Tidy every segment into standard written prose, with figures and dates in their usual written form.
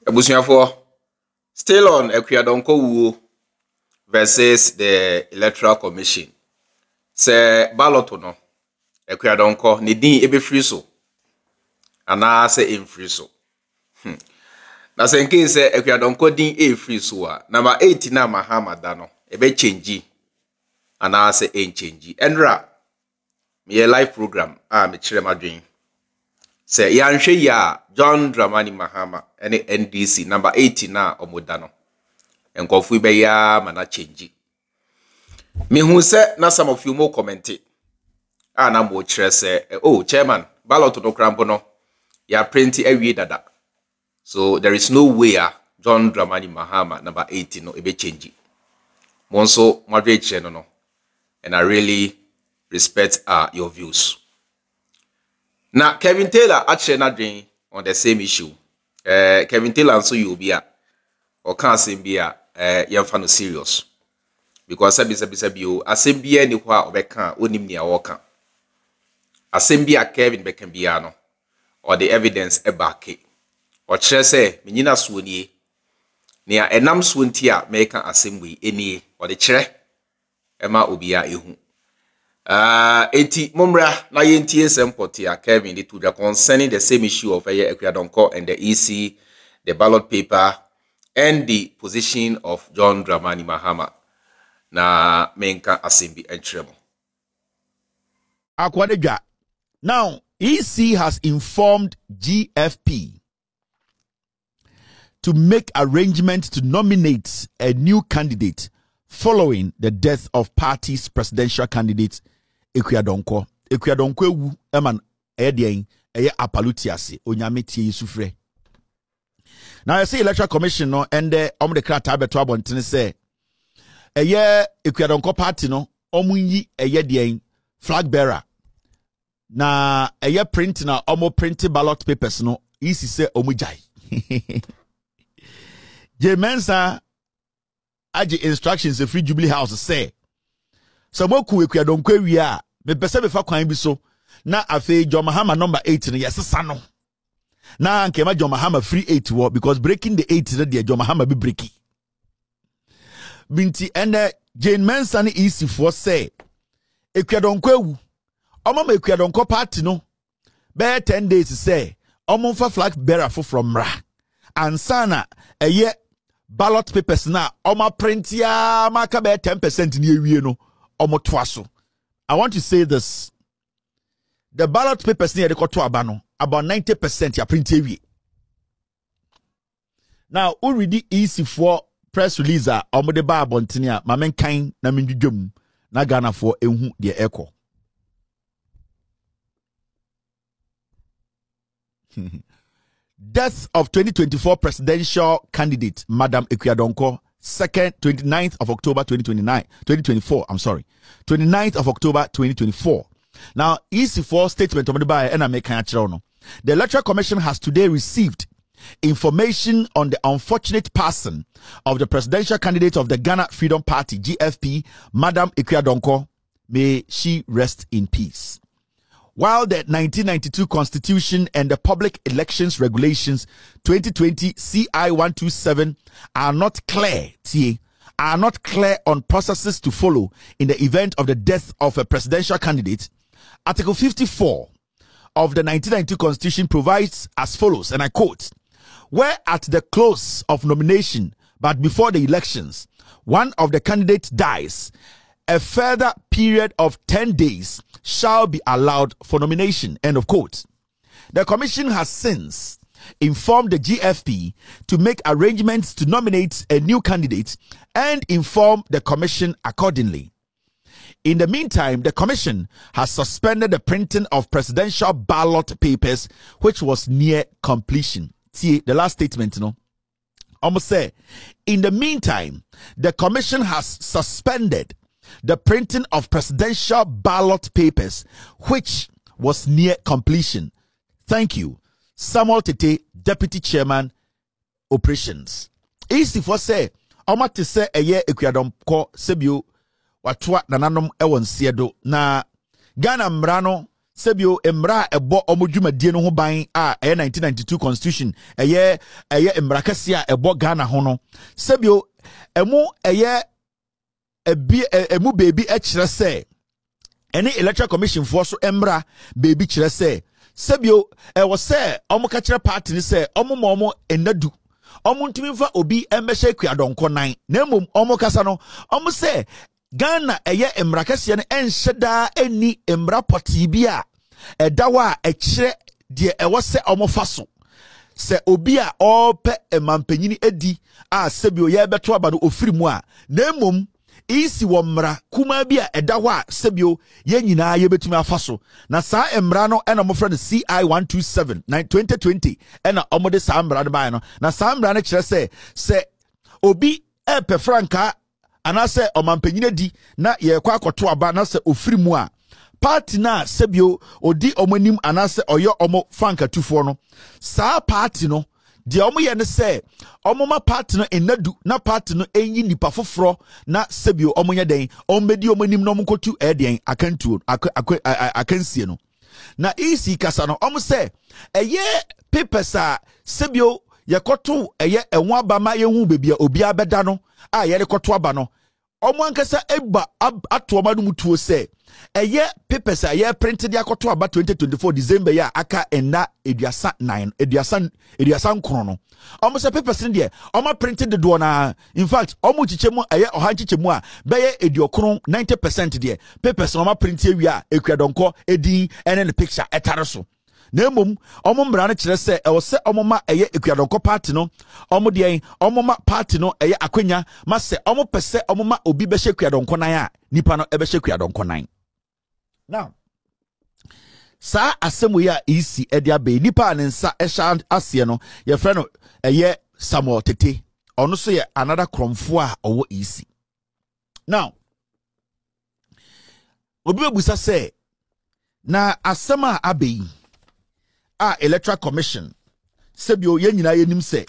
Ebusuafo, still on Akua Donkor versus the Electoral Commission. Se Ballot no, Akua Donkor ni din ebe free so. Ana se in free so. Na se nke se Akua Donkor din e free so a, number 8 na Mahama da no, ebe change. Ana se en change. Enra, me live program, me chire madwin. Se yanhwe ya John Mahama ene NDC number 80 na omoda no enkofu be ya mana change me hu se na some of you mo comment na mo kire se chairman ballot no krampo no ya print awie dada, so there is no way John Mahama number 80 no ebe change mo nso madwe kire no and I really respect your views. Now, Kevin Taylor actually not doing on the same issue. Kevin Taylor and so you be or can't say be young fan serious. Because you assembly any wa obeka onim ni awoka. Assembly Kevin Beckenbiano or the evidence ebake. Or say menina suoni near enam suontia make assembly any or the chere Emma ubia ehu. Eti Mumra na yenti sempotia Kevin it would concerning the same issue of Akua Donkor and the EC, the ballot paper, and the position of John Mahama na menka assembly entremo. Akua Donkor. Now, EC has informed GFP to make arrangements to nominate a new candidate following the death of party's presidential candidate Akua Donkor. Akua Donkor wu eman edien eye apalutiase onyame tie yesufre. Now I say Electoral Commission no and the krata beto abontene say eye Akua Donkor party no omunyi eye dien flag bearer na eye print na print ballot papers no isi say omujai. Jean Mensah aji instructions a free Jubilee House say Samoku Akua Donkor wi a me pese be fa kwan bi so na afi John Mahama number 8 no yesesa no na nkema John Mahama free 8 wo because breaking the 8 na de John Mahama be breaki binti ene Jean Mensah ni EC for say Akua Donkor wu omo ma Akua Donkor party no be 10 days say omo fa flag bearer from ra ansana eye ballot papers na oma print ya maka be 10% ni ewie no omo toa so. I want to say this. The ballot papers ni de to aba no about 90% ya print ewie. Now already EC for press release omo de ba abontene a ma menkan na mendwudwam na Ghana for ehu de eko. Death of 2024 presidential candidate Madam Akua Donkor, 29th of October 2024. I'm sorry, 29th of October 2024. Now, EC4 statement of the Electoral Commission has today received information on the unfortunate passing of the presidential candidate of the Ghana Freedom Party (GFP), Madam Akua Donkor. May she rest in peace. While the 1992 Constitution and the Public Elections Regulations 2020 CI 127 are not clear on processes to follow in the event of the death of a presidential candidate, Article 54 of the 1992 Constitution provides as follows, and I quote, where at the close of nomination but before the elections, one of the candidates dies, a further period of 10 days shall be allowed for nomination. End of quote. The commission has since informed the GFP to make arrangements to nominate a new candidate and inform the commission accordingly. In the meantime, the commission has suspended the printing of presidential ballot papers, which was near completion. See the last statement, almost say, in the meantime, the commission has suspended the printing of presidential ballot papers, which was near completion. Thank you. Samuel Tete, Deputy Chairman, Operations. Easy for say, Oma to say a year Akua Donkor sebio watwa nananom ewon siedo na Ghana mrano sebio emra ebo omodwumadie no ho ban a 1992 constitution eye emra kase a ebo Ghana ho no sebio emu emu baby e kire se ene electoral commission for so emra baby kire se sebio wo se omo ka kire party ni se omo enadu omo ntumi fa obi embehye Akua Donkor nan na mom omo kasa no omo se Ghana eye emra kase ne enhyeda eni emra poti bi a edawa ekire de ewo se omo fa so se obi a ope emampanyini edi a sebio ye beto aba no ofiri mu a na mom isi wo mra kuma bi a edawa sebio ye nyina ye betumi afa so na saa emra no ena mo friend CI 127 2020 ena omo de saa mra de ban no na saa mra no kire se obi epe franka anase omampanyini di na ye kwa akoto aba na se ofiri mu a party na sebio odi omonim anase oyo omo franka tufo no saa party no de omo ye ne se omo ma party no enadu na party no enyi nipa foforo na sebio omo nya den ombedi omonim no omo kotu den akantuo akansie no na EC kasa no omo se eye papers a sebio ye koto eye enwa abama ye hu bebia obi abeda no a ye de koto aba no omo ankasa eba atoma no mutuo se eye papers a ye printed yakoto aba 2024 December ya aka ena eduasa 9 krono omo se papers ne de omo printed the do na in fact omo chichemu eye oha chichemu a beye ediokron 90% de papers omo print wi a Akua Donkor edi ene ne picture etare so na mom omo mbra ne kire se e wo se omo ma eye Akua Donkor party no omo de omo ma party no eye akwanya ma se omo pese omo ma obi be hye Akua Donkor nan a nipa no e be hye Akua Donkor nan. Now sa asemu ya EC edia be nipa ne nsa ehya ase no ye frɛ no eye Samuel Tete ono so ye another kromfo a owo EC. Now obi bebusa se na asema abeyi a electoral commission sebio ye nyina ye nim se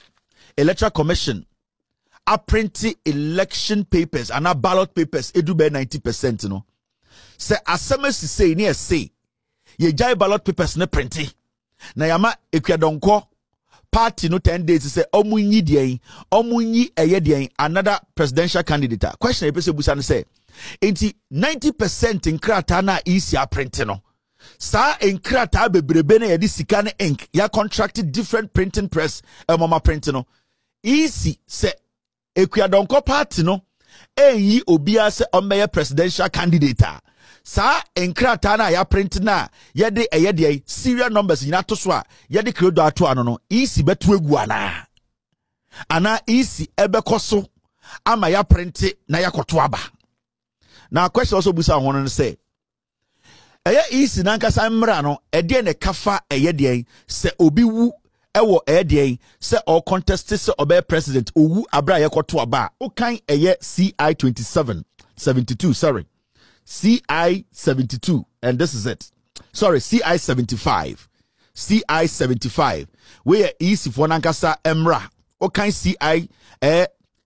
electoral commission a print election papers and a ballot papers edu be 90% no se asema si say ni say ye jai ballot papers ne printi na yama Akua Donkor party no 10 days say omunyi de omunyi eye de another presidential candidate. Question e pese busa ne say enti 90% nkrata na EC a print no sa nkrata bebrebe na ye di sika ne ink ya contracted different printing press mama print no EC se Akua Donkor party no eyi obia se omeye presidential candidate sa nkrata na ya print na ye de eye de serial numbers nyina to so a ye de credo ato ano no EC betu egu ana EC ebekoso ama ya print na ya koto aba. Now question also busa hono no say eye EC na nkasa mra no ede ne kafa eye de se obi wu ewo eye de se all contest se obe president owu abra ye koto aba o kan eye CI 72 sorry CI 72 and this is it sorry CI 75 where EC for nankasa emra o kan CI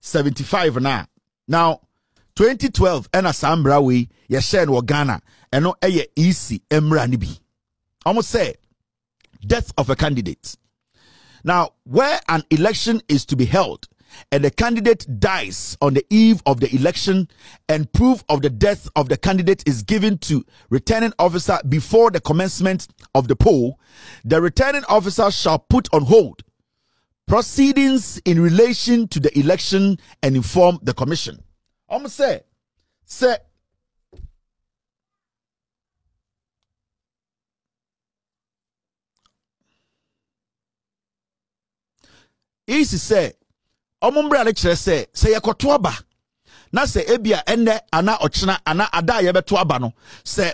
75 now 2012 and a sambra we ye share no Ghana and no eye EC emra ni bi almost say death of a candidate. Now where an election is to be held and the candidate dies on the eve of the election and proof of the death of the candidate is given to returning officer before the commencement of the poll, the returning officer shall put on hold proceedings in relation to the election and inform the commission. I'm say easy say omumbra le kire say yekoto aba na say ebia enne ana ochena ana ada ye beto aba no say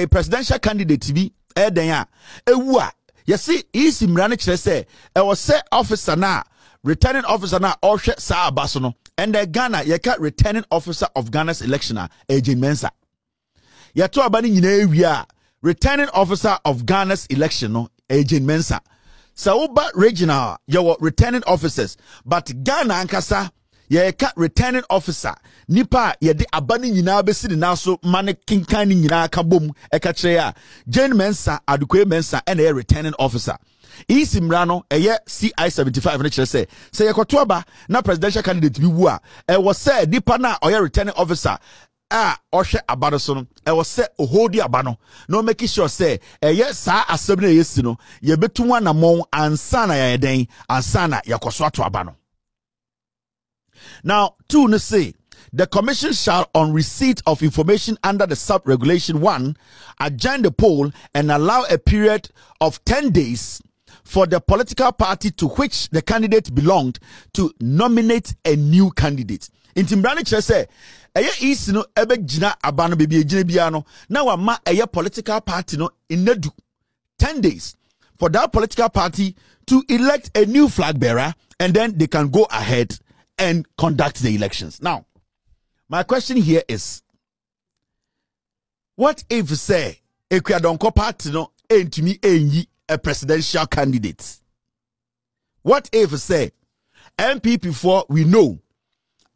presidential candidate bi eden a ewu a ye see easy mra ne kire say e wo say officer na returning officer na ohwe sa aba so no and the Ghana ye ka returning officer of Ghana's election Jean Mensah ye to aba ni nyina ewi a returning officer of Ghana's election no Jean Mensah. So, but regional, you returning officers, but Ghana ankasa, ye ka returning officer nipa ye de abani nyina besi ne naso mane kinkan ni nyina ka bom e ka kire a Jean Mensah Akua Mensah and a returning officer EC Mrano eye CI 75 ne kire say ye koto aba na presidential candidate bi wu a e wo say nipa na oye returning officer ohwe abano so no e wo se ohodi abano no make sure say eye saa asem na yesi no ye betu anamon ansa na ye den ansa na yakoso ato abano. Now 2 no say the commission shall on receipt of information under the sub-regulation 1 adjourn the poll and allow a period of 10 days for the political party to which the candidate belonged to nominate a new candidate. Inti mbrani kire say eye isi no ebe gina abano bebi ejine bia no na wa ma eye political party no inedu 10 days for that political party to elect a new flag bearer, and then they can go ahead and conduct the elections. Now, my question here is, what if say Akua Donkor party no entumi enyi a presidential candidate? What if say NPP for we know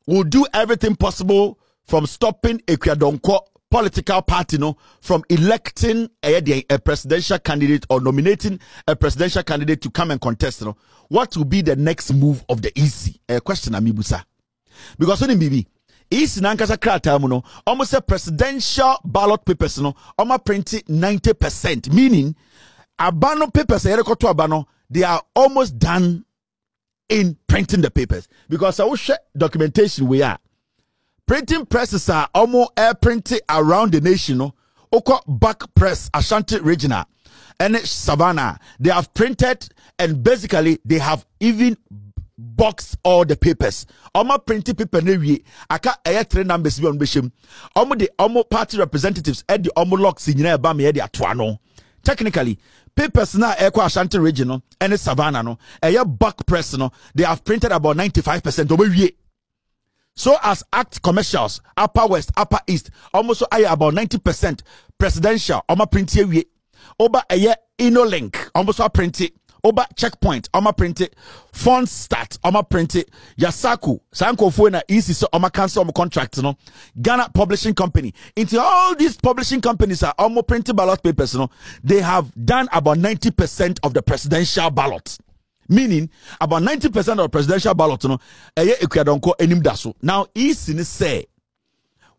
will do everything possible from stopping Akua Donkor political party no from electing a presidential candidate or nominating a presidential candidate to come and contest no? What will be the next move of the EC? A question amibusa. Because when bibi EC nankasa krata mu no almost a presidential ballot papers no almost printed 90%, meaning abano papers abano they are almost done in printing the papers, because I will share documentation we are printing presses are almost air printed around the nation. No, Oko back press Ashanti regional and Savannah, they have printed, and basically they have even boxed all the papers. Almost printed paper nevi aka air 3 numbers be on bishim. Almost the almost party representatives at the almost locks in your bam the atuano. Technically, papers now Eko Ashanti regional and Savannah no a back press no they have printed about 95% over. So as act commercials, upper west, upper east, almost about 90% presidential, print here. Oba a InnoLink, almost print it. Oba checkpoint, print it. Fund start, print it. Yasaku, Sanko Fuena, EC, so cancel contract, no. Ghana Publishing Company. Into all these publishing companies are almost printed ballot papers, no. They have done about 90% of the presidential ballots. Meaning about 90% of the presidential ballot no Akua Donkor enim daso. Now EC ni say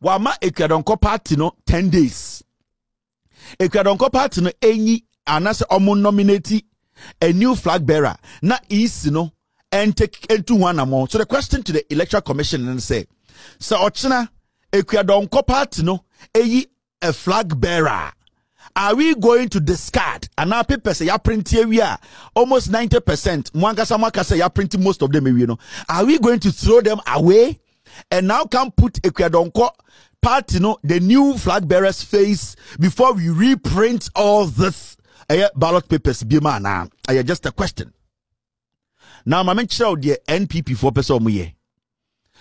wama Akua Donkor party no 10 days. Akua Donkor party no enyi anase omo nominate a new flag bearer. Na EC no and take into one more. So the question to the Electoral Commission and say, so ochina Akua Donkor party no eyi a flag bearer. Are we going to discard? And now people say ya print here almost 90%. Mwanga say ya printing most of them, you know. Are we going to throw them away and now can put Akua Donkor party, you know, the new flag bearer's face before we reprint all this ballot papers? Bima now, just a question. Now, my mention the NPP for person here.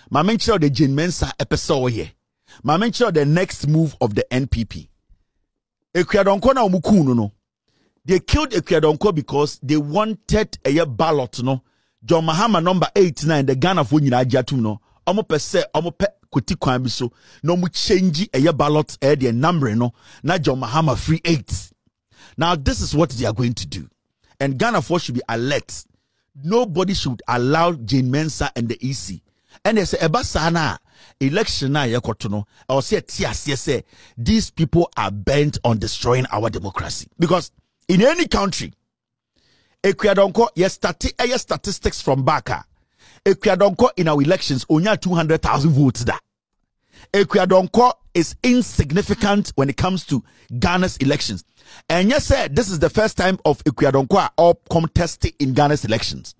My mention the Jean Mensah episode here. My mention the next move of the NPP. Akua Donkor na umukuno no. They killed Akua Donkor because they wanted a ballot no. John Mahama number 89 the Ghana for nyina ajatum no. Omo pese omo pe koti kwan bi so no mu change a ballot the number no na John Mahama free 8. Now this is what they are going to do. And Ghana for should be alert. Nobody should allow Jean Mensah and the EC. And they say ebasana election na yekotono or say these people are bent on destroying our democracy, because in any country Akua Donkor statistics from Baka Akua Donkor in our elections only 200,000 votes that Akua Donkor is insignificant when it comes to Ghana's elections. And yes sir, this is the first time of Akua Donkor or contesting in Ghana's elections.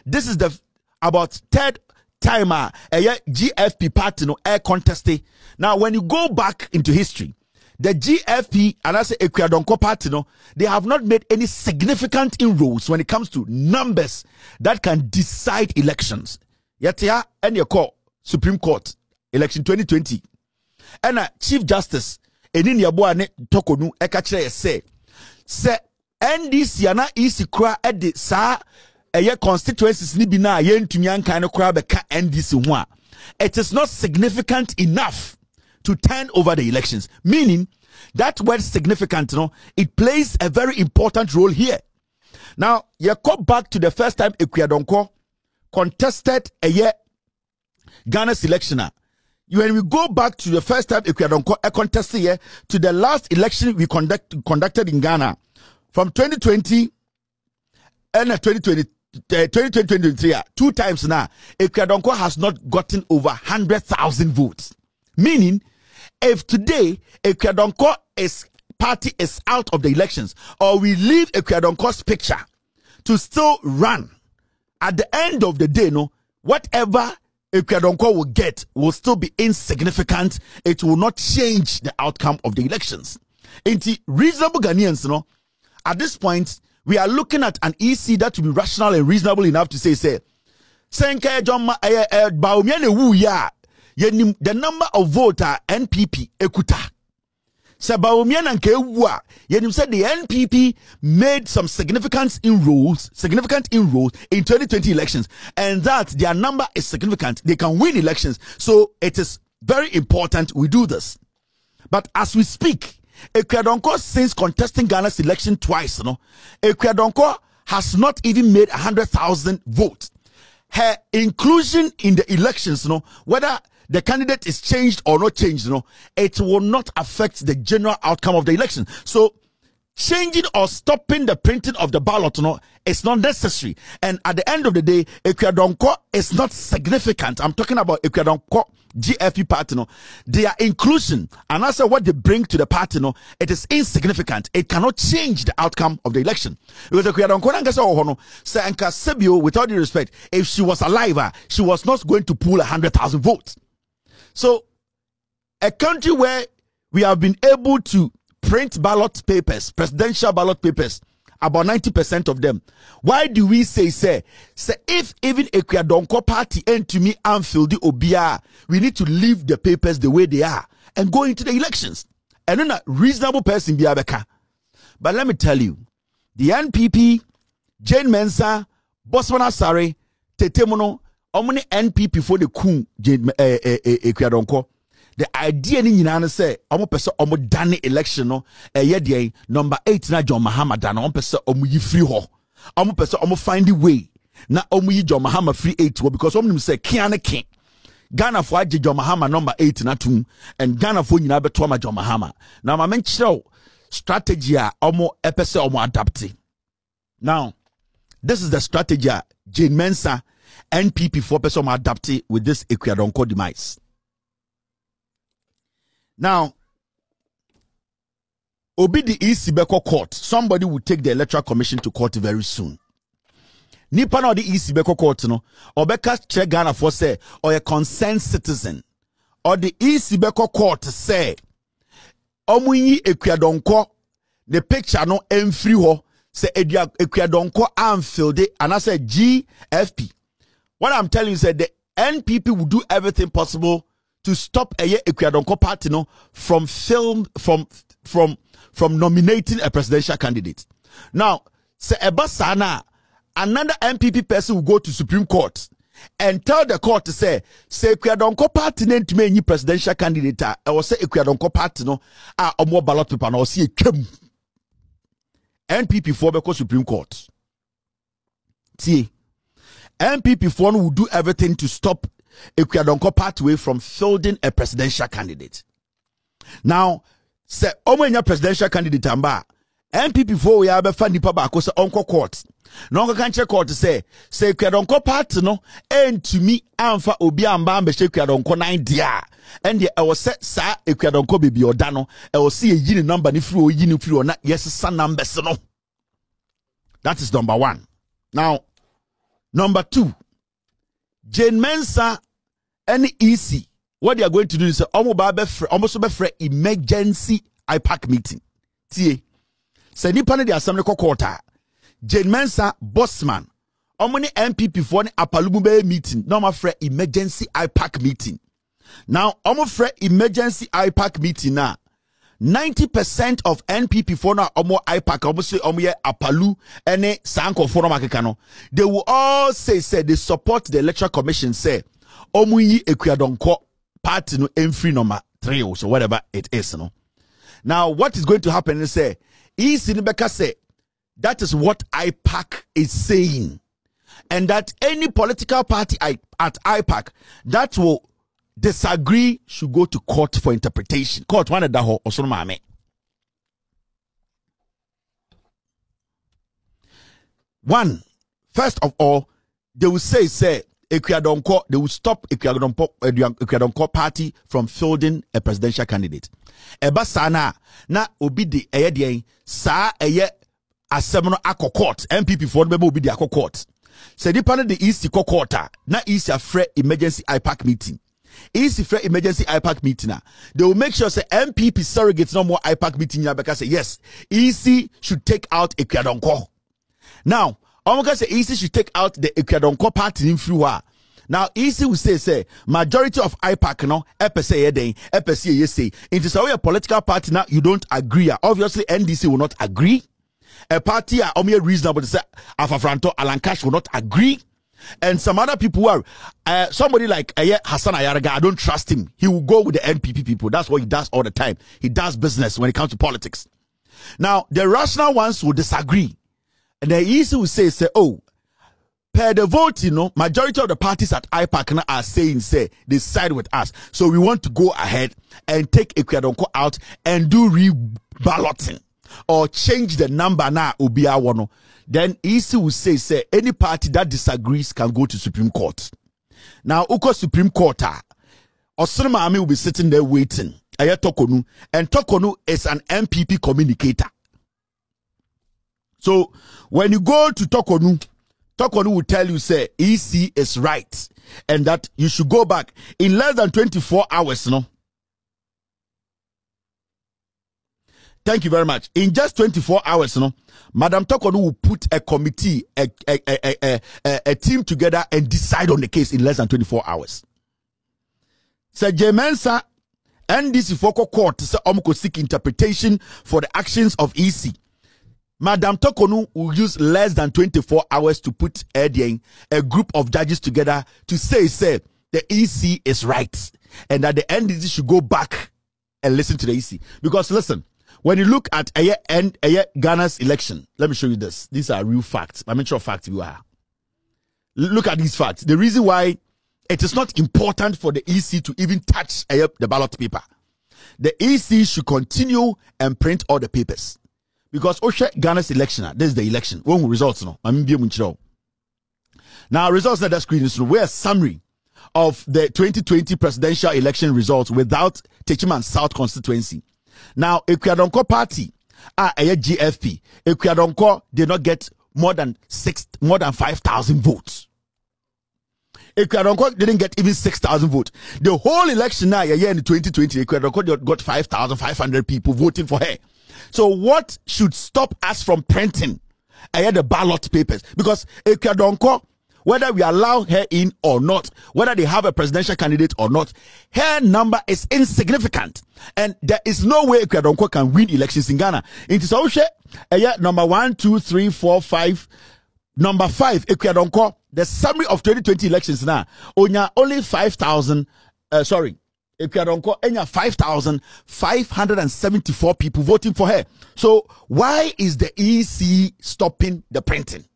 This is the about third time a GFP party no air contesting. Now when you go back into history, the GFP and I say Akua Donkor party no, they have not made any significant inroads when it comes to numbers that can decide elections. Yet here and your call Supreme Court election 2020 and Chief Justice Enin Yaboane Tokonu Ekachere say NDC ana EC kra edi sa constituencies ni bi na yentumi ankan no kra beka NDC ho a, it is not significant enough to turn over the elections. Meaning that word significant, it plays a very important role here. Now, you come back to the first time Akua Donkor contested a year Ghana's election. When we go back to the first time Akua Donkor contested here to the last election we conducted in Ghana from 2020 and 2023, 2 times now, Akua Donkor has not gotten over 100,000 votes. Meaning, if today Akua Donkor party is out of the elections, or we leave Akua Donkor's picture to still run, at the end of the day, whatever Akua Donkor will get will still be insignificant. It will not change the outcome of the elections. Into reasonable Ghanaians, at this point, we are looking at an EC that will be rational and reasonable enough to say, Senke John the number of voter NPP ekuta. Sabaumia and Kewa, Yenim said the NPP made some significant inroads in 2020 elections, and that their number is significant. They can win elections. So it is very important we do this. But as we speak, Akua Donkor, since contesting Ghana's election twice, Akua Donkor has not even made 100,000 votes. Her inclusion in the elections, whether the candidate is changed or not changed, it will not affect the general outcome of the election. So changing or stopping the printing of the ballot, is not necessary. And at the end of the day, Akua Donkor is not significant. I'm talking about Akua Donkor GFP party, their inclusion and also what they bring to the party, it is insignificant. It cannot change the outcome of the election. Because Akua Donkor, with all due respect, if she was alive, she was not going to pull 100,000 votes. So, a country where we have been able to print ballot papers, presidential ballot papers, about 90% of them. Why do we say if even Akua Donkor party and to me Anfield the Obia, we need to leave the papers the way they are and go into the elections? And then a reasonable person be abeka. But let me tell you, the NPP, Jean Mensah, Bosman Asare, Tetemono, Omni NPP for the coup Akua Donkor. The idea ni nyina say omo pese omo dane election number 8 na John Mahama dane omo pese omo yi free ho. Omo pese omo find the way na omo yi John Mahama free 8 because omo say kiane kin. Ghana for aje John Mahama number 8 na tum and Ghana for nyina beto ma John Mahama. Now ma menchiro strategy a omo epese omo adapte. Now this is the strategy Jean Mensah NPP for person adapted with this Akua Donkor demise. Now, Obi the EC Beko court, somebody will take the Electoral Commission to court very soon. Nipa no the EC Beko court or Beka check Ghana for say or a concerned citizen or the EC Beko court say Omuyi Akua Donkor the picture no free ho say Akua Donkor Anfield and I say GFP. What I'm telling you is that the NPP will do everything possible to stop Akua Donkor party from nominating a presidential candidate. Now, say Ebasana, another NPP person will go to Supreme Court and tell the court to say Akua Donkor party name to me presidential candidate or say Akua Donkor party or more ballot paper or see a NPP for because Supreme Court. See. NPP for will do everything to stop Akua Donkor pathway from fielding a presidential candidate. Now, say omenya presidential candidate amba NPP for we have a nipa ba ko say onko court. No onko kan che court say Akua Donkor party and to me amfa obi amba ambe Akua Donkor 9 dia. And the I was set sa Akua Donkor baby odano I will see a yini number ni free o yini free or not yes san numbers no. That is number 1. Now, number 2, Jean Mensah and EC. What they are going to do is almost be emergency IPAC meeting. See, say ni pane the assembly quarter. Jean Mensah Bossman. Omoni NPP for a Apalumube meeting. No ma fre emergency IPAC meeting. Now, fre emergency IPAC meeting now. 90% of NPP for now omo IPAC omo say omo ye apalu ene sanko for no they will all say they support the electoral commission say omo yi Akua Donkor party no free number 3 or so whatever it is no. Now what is going to happen is say EC Nibeka say that is what IPAC is saying, and that any political party at IPAC that will disagree should go to court for interpretation. Court one that ho osono maame. First of all, they will say Akua Donkor, they will stop Akua Donkor party from fielding a presidential candidate. Eba sana na obi de eye sa eye asemno akọ court MPP for be obi de akọ court. Say the panel the EC court na EC afre emergency IPAC meeting. EC free emergency IPAC meeting now. They will make sure say MPP surrogates no more IPAC meeting here because say yes, EC should take out Akua Donkor. Now, Omoka say EC should take out the Akua Donkor party in Friwa. Now, EC will say majority of IPAC no say it is a political party now you don't agree. Obviously, NDC will not agree. A party are only reasonable to say Afafranto Alankash will not agree. And some other people who are somebody like Hassan Ayaraga, I don't trust him. He will go with the NPP people. That's what he does all the time. He does business when it comes to politics. Now, the rational ones will disagree. And the EC will say, oh, per the vote, majority of the parties at IPAC are saying, they side with us. So we want to go ahead and take Akua Donkor out and do re-balloting or change the number now, Ubia Wano. Then EC will say any party that disagrees can go to Supreme Court. Now, Uko Supreme Court, Osama Ami will be sitting there waiting. Aya Tokonu, and Tokonu is an MPP communicator. So when you go to Tokonu, Tokonu will tell you say EC is right and that you should go back in less than 24 hours. No. Thank you very much. In just 24 hours, Madam Tokonu will put a committee, a team together and decide on the case in less than 24 hours. So Jean Mensah and this Foko court say omko seek interpretation for the actions of EC. Madam Tokonu will use less than 24 hours to put a group of judges together to say the EC is right and that the NDC should go back and listen to the EC. Because listen, when you look at Ghana's election, let me show you this. These are real facts. I'm not sure facts you are. Look at these facts. The reason why it is not important for the EC to even touch the ballot paper. The EC should continue and print all the papers. Because Ghana's election, this is the election. When results no, now results on the screen is a summary of the 2020 presidential election results without Techiman South constituency. Now, Akua Donkor party, GFP, Akua Donkor did not get more than 5,000 votes. Akua Donkor didn't get even 6,000 votes. The whole election now, in 2020, Akua Donkor got 5,500 people voting for her. So what should stop us from printing the ballot papers? Because Akua Donkor, whether we allow her in or not, whether they have a presidential candidate or not, her number is insignificant. And there is no way Akua Donkor can win elections in Ghana. It is also number 1, 2, 3, 4, 5. Number 5, Akua Donkor, the summary of 2020 elections now, only 5,000, Akua Donkor, 5,574 people voting for her. So why is the EC stopping the printing?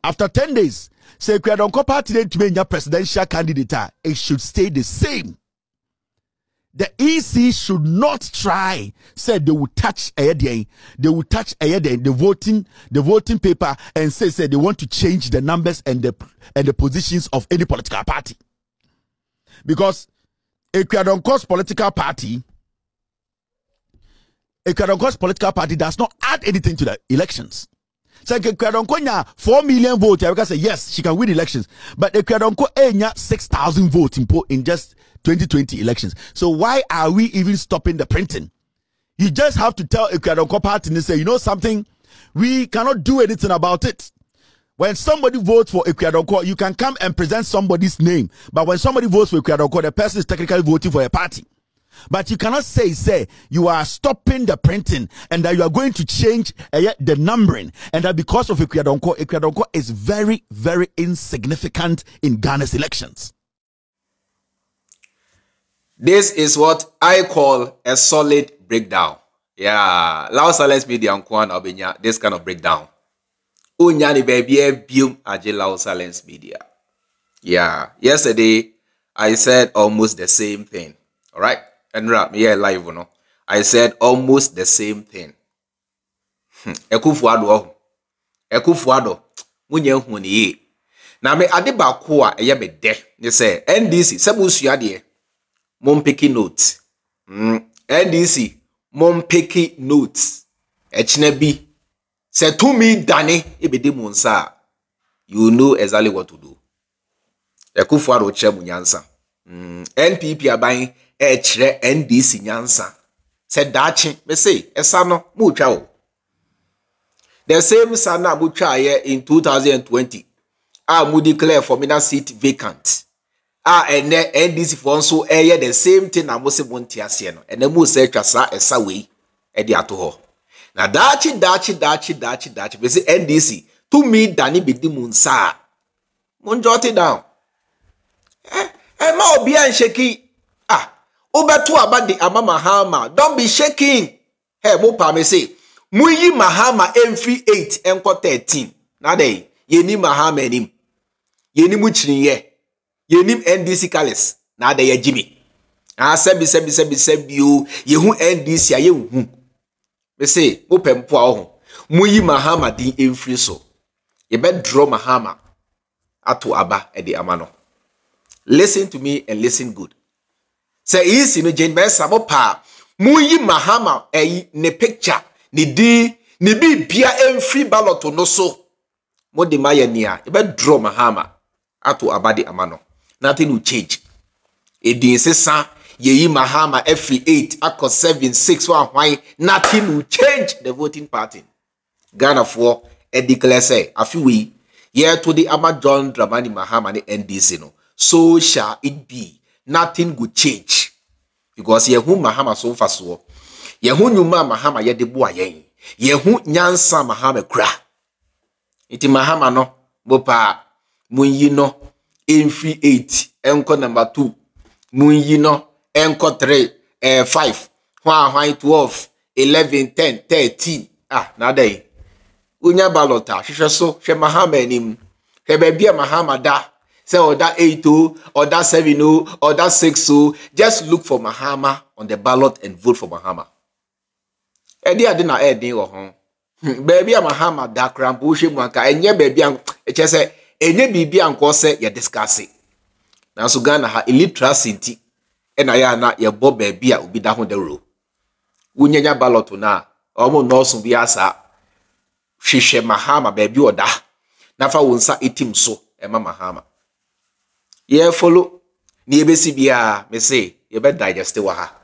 After 10 days, say Akua Donkor party to be a presidential candidate, it should stay the same. The EC should not try, say they will touch the voting paper and say they want to change the numbers and the positions of any political party. Because Akua Donkor's political party does not add anything to the elections. So Akua Donkor 4 million votes, I can say yes, she can win elections. But Akua Donkor 6,000 votes in just 2020 elections. So why are we even stopping the printing? You just have to tell Akua Donkor party and say, you know something, we cannot do anything about it. When somebody votes for Akua Donkor, you can come and present somebody's name. But when somebody votes for Akua Donkor, the person is technically voting for a party. But you cannot say you are stopping the printing and that you are going to change the numbering, and that because of Akua Donkor is very, very insignificant in Ghana's elections. This is what I call a solid breakdown. Yeah, Lao Silence Media and Kwan Obenya, this kind of breakdown. Unyani baby bium aje Lao Silence Media. Yeah, yesterday I said almost the same thing. All right, and rap me live, no. I said almost the same thing. Akufo Addo, munye huni ye. Na me ade ba ko a eye me de. They say NDC sebusua de. Mom picking notes. NDC mom picking notes. Echnebi say to me Danny ebede monsa. You know exactly what to do. Akufo Addo che nyansa. NPP aban chre NDC nyansa. Say dachi me say esa no mu twa o. The same sana mu twa here in 2020. Mu declare for me that seat vacant. And NDC for also the same thing na mo se monti ase no. And mu say twa sa esa we e di ato ho. Na dachi be say NDC to me Dani be di munsa. Mon jot it down. Ma obi an shaky. Obeto abadi ama Mahama. Don't be shaking. Hey, mo pa me say. Muyi Mahama MV 8 enko 13. Na dey. Yeni Mahama enim. Yeni muchini ye. Yenim NDC Kalis. Na dey ye Jimmy. Sebi you. Yehu NDC aye hu. Me say, mo pempo a ho. Muyi Mahama din MV so. Ye be draw Mahama. Ato aba e de amano. Listen to me and listen good. Say EC no Jean Mensah mo pa muyi Mahama ne picture ni di ni bi bia free ballot no so mo de maye nia e be draw Mahama ato abade amano. Nothing will change. E din sesa yeyi Mahama FE 8 akọ 7 6 1 nothing will change the voting pattern. Ghana for e declare say afiwi ye to the ama John Dramani Mahama ni NDC no. So shall it be. Nothing will change. Because yehu Mahama so faso. Yehu nyuma Mahama ye de boa yen. Yehu nyansa Mahama kra. Iti Mahama no bopa munyi no MV 8 enko number 2. Munyi no enko 3 5 12 11 10 13. Na day. Unya balota hwehwe so hwe Mahama enim. Hwe bia Mahama da. Say or that 8 or that 7 or that 6 just look for Mahama on the ballot and vote for Mahama. Edi adina edi wo ho. Baby Mahama da krampo hwe mu aka enye baby an eche say enye bibi anko say ye discuss it. Na so Ghana ha illiteracy nti e na ya na ye bo baby a obi da ho dawro. Wunyanya ballot na omo no so bi asa hwehwe Mahama baby oda. Na fa wonsa etim so ema Mahama. Ye follow ni ebesi bia me say ye be digest wa ha.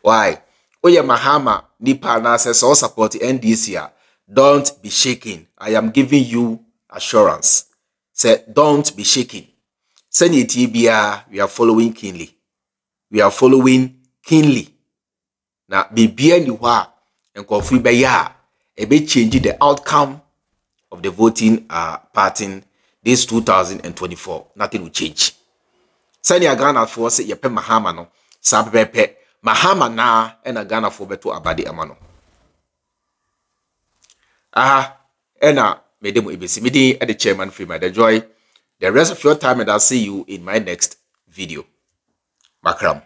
Why? Oye Mahama nipa na say so support NDC. Don't be shaking. I am giving you assurance. Say don't be shaking. Send bia we are following keenly. We are following keenly. Na bibia ni wa enkofu be ya e be change the outcome of the voting pattern this 2024. Nothing will change. Sani Ghana for say yepe Mahama no sa pepe Mahama na ena Ghana for beto abade amano. Ena medemo ebesi midi the chairman Freemind Joy. The rest of your time and I'll see you in my next video. Makram.